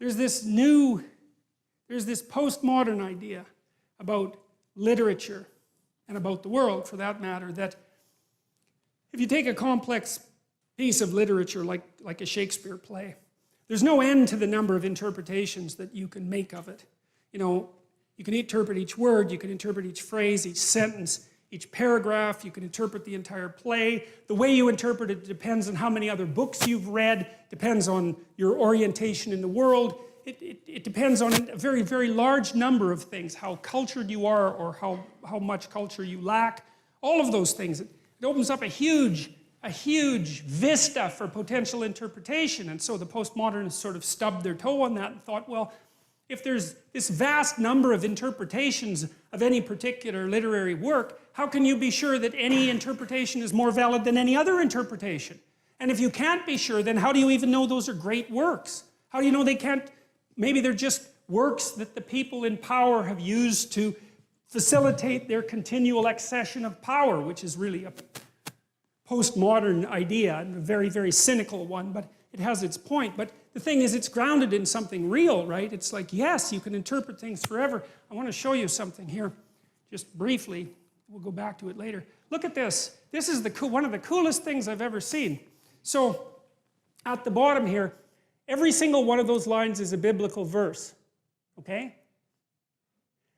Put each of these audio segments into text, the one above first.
there's this postmodern idea about literature, and about the world for that matter, that if you take a complex piece of literature like a Shakespeare play, there's no end to the number of interpretations that you can make of it. You know, you can interpret each word, you can interpret each phrase, each sentence, each paragraph, you can interpret the entire play. The way you interpret it depends on how many other books you've read, depends on your orientation in the world. It depends on a very, very large number of things, how cultured you are or how much culture you lack. All of those things. It opens up a huge vista for potential interpretation. And so the postmodernists sort of stubbed their toe on that and thought, well, if there's this vast number of interpretations of any particular literary work, how can you be sure that any interpretation is more valid than any other interpretation? And if you can't be sure, then how do you even know those are great works? How do you know they can't? Maybe they're just works that the people in power have used to facilitate their continual accession of power, which is really a postmodern idea and a very, very cynical one, but it has its point. But the thing is, it's grounded in something real, right? It's like, yes, you can interpret things forever. I want to show you something here, just briefly. We'll go back to it later. Look at this. This is one of the coolest things I've ever seen. So, at the bottom here, every single one of those lines is a biblical verse, okay?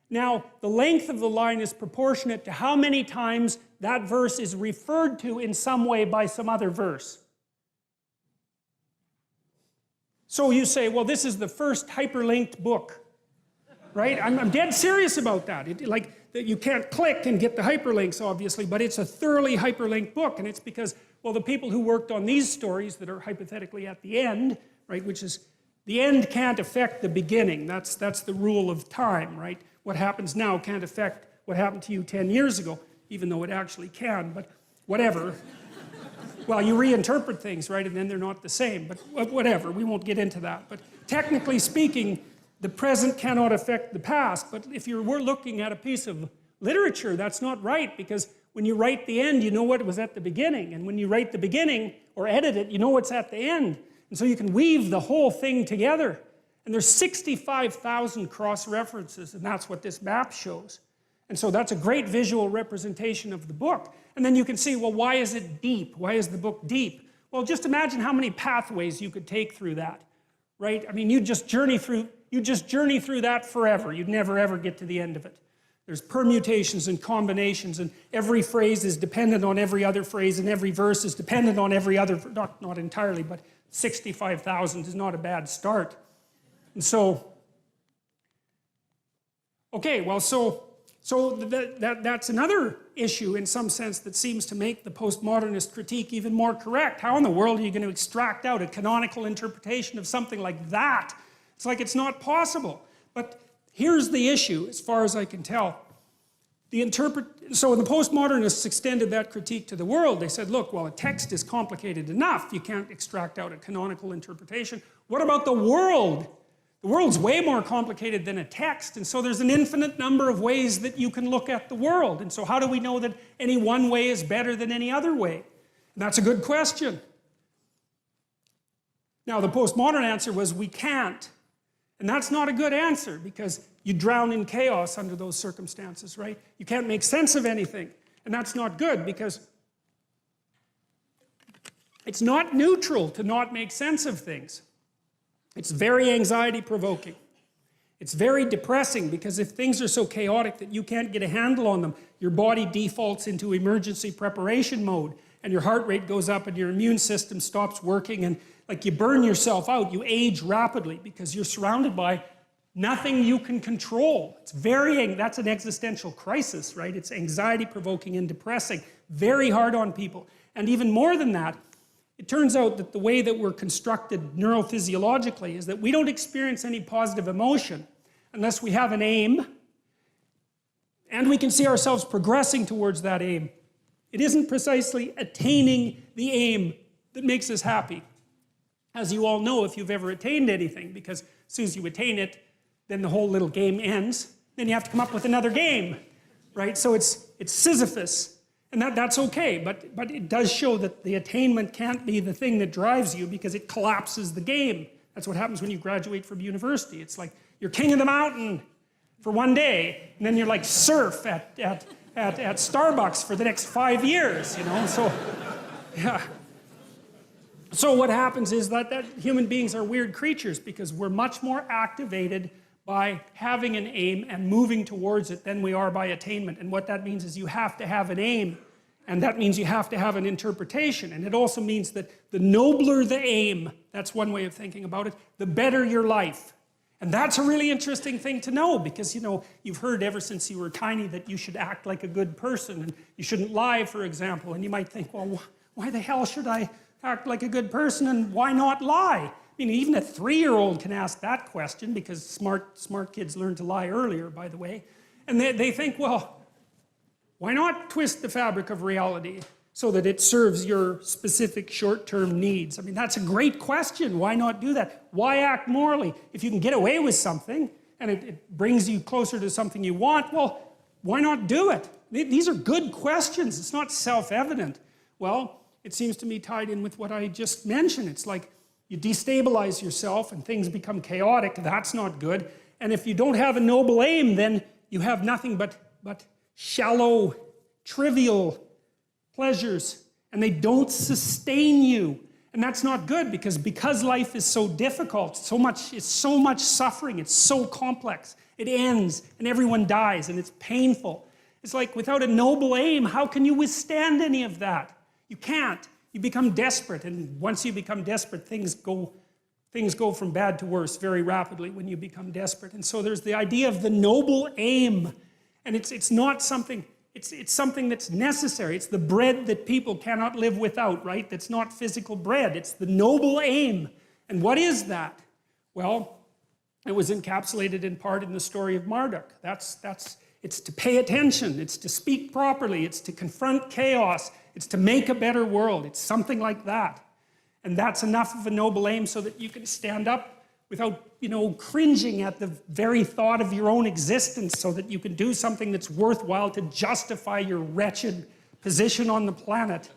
Now, the length of the line is proportionate to how many times that verse is referred to in some way by some other verse. So you say, well, this is the first hyperlinked book, right? I'm dead serious about that. You can't click and get the hyperlinks, obviously, but it's a thoroughly hyperlinked book, and it's because, well, the people who worked on these stories that are hypothetically at the end, right, which is, the end can't affect the beginning. That's the rule of time, right? What happens now can't affect what happened to you 10 years ago, even though it actually can, but whatever. Well, you reinterpret things, right, and then they're not the same, but whatever, we won't get into that. But technically speaking, the present cannot affect the past, but if we're looking at a piece of literature, that's not right, because when you write the end, you know what was at the beginning, and when you write the beginning, or edit it, you know what's at the end. And so you can weave the whole thing together. And there's 65,000 cross-references, and that's what this map shows. And so that's a great visual representation of the book. And then you can see, well, why is it deep? Why is the book deep? Well, just imagine how many pathways you could take through that, right? I mean, you just journey through that forever. You'd never, ever get to the end of it. There's permutations and combinations, and every phrase is dependent on every other phrase, and every verse is dependent on every other, not entirely, but 65,000 is not a bad start. And so, okay, well, so that's another issue in some sense that seems to make the postmodernist critique even more correct. How in the world are you going to extract out a canonical interpretation of something like that? It's like it's not possible. But here's the issue, as far as I can tell. So the postmodernists extended that critique to the world. They said, look, well, a text is complicated enough. You can't extract out a canonical interpretation. What about the world? The world's way more complicated than a text, and so there's an infinite number of ways that you can look at the world. And so how do we know that any one way is better than any other way? And that's a good question. Now, the postmodern answer was we can't. And that's not a good answer, because you drown in chaos under those circumstances, right? You can't make sense of anything. And that's not good, because it's not neutral to not make sense of things. It's very anxiety-provoking. It's very depressing, because if things are so chaotic that you can't get a handle on them, your body defaults into emergency preparation mode, and your heart rate goes up, and your immune system stops working, and like you burn yourself out. You age rapidly because you're surrounded by nothing you can control. That's an existential crisis, right? It's anxiety-provoking and depressing, very hard on people. And even more than that, it turns out that the way that we're constructed neurophysiologically is that we don't experience any positive emotion unless we have an aim and we can see ourselves progressing towards that aim. It isn't precisely attaining the aim that makes us happy. As you all know, if you've ever attained anything, because as soon as you attain it, then the whole little game ends. Then you have to come up with another game, right? So it's Sisyphus. And that's okay, but it does show that the attainment can't be the thing that drives you, because it collapses the game. That's what happens when you graduate from university. It's like you're king of the mountain for one day, and then you're like surf at Starbucks for the next 5 years, you know? So, yeah. So what happens is that human beings are weird creatures because we're much more activated by having an aim and moving towards it than we are by attainment. And what that means is you have to have an aim, and that means you have to have an interpretation. And it also means that the nobler the aim, that's one way of thinking about it, the better your life. And that's a really interesting thing to know because, you know, you've heard ever since you were tiny that you should act like a good person and you shouldn't lie, for example. And you might think, well, why the hell should I act like a good person and why not lie? I mean, even a 3-year-old can ask that question because smart kids learn to lie earlier, by the way. And they think, well, why not twist the fabric of reality so that it serves your specific short-term needs? I mean, that's a great question. Why not do that? Why act morally? If you can get away with something and it brings you closer to something you want, well, why not do it? These are good questions. It's not self-evident. Well, it seems to me tied in with what I just mentioned. It's like you destabilize yourself and things become chaotic. That's not good. And if you don't have a noble aim, then you have nothing but shallow, trivial pleasures, and they don't sustain you. And that's not good because life is so difficult, it's so much suffering, it's so complex. It ends and everyone dies and it's painful. It's like without a noble aim, how can you withstand any of that? You can't. You become desperate, and once you become desperate, things go from bad to worse very rapidly when you become desperate. And so there's the idea of the noble aim. And it's not something, it's something that's necessary. It's the bread that people cannot live without, right? That's not physical bread. It's the noble aim. And what is that? Well, it was encapsulated in part in the story of Marduk. It's to pay attention. It's to speak properly. It's to confront chaos. It's to make a better world. It's something like that. And that's enough of a noble aim so that you can stand up without, you know, cringing at the very thought of your own existence, so that you can do something that's worthwhile to justify your wretched position on the planet.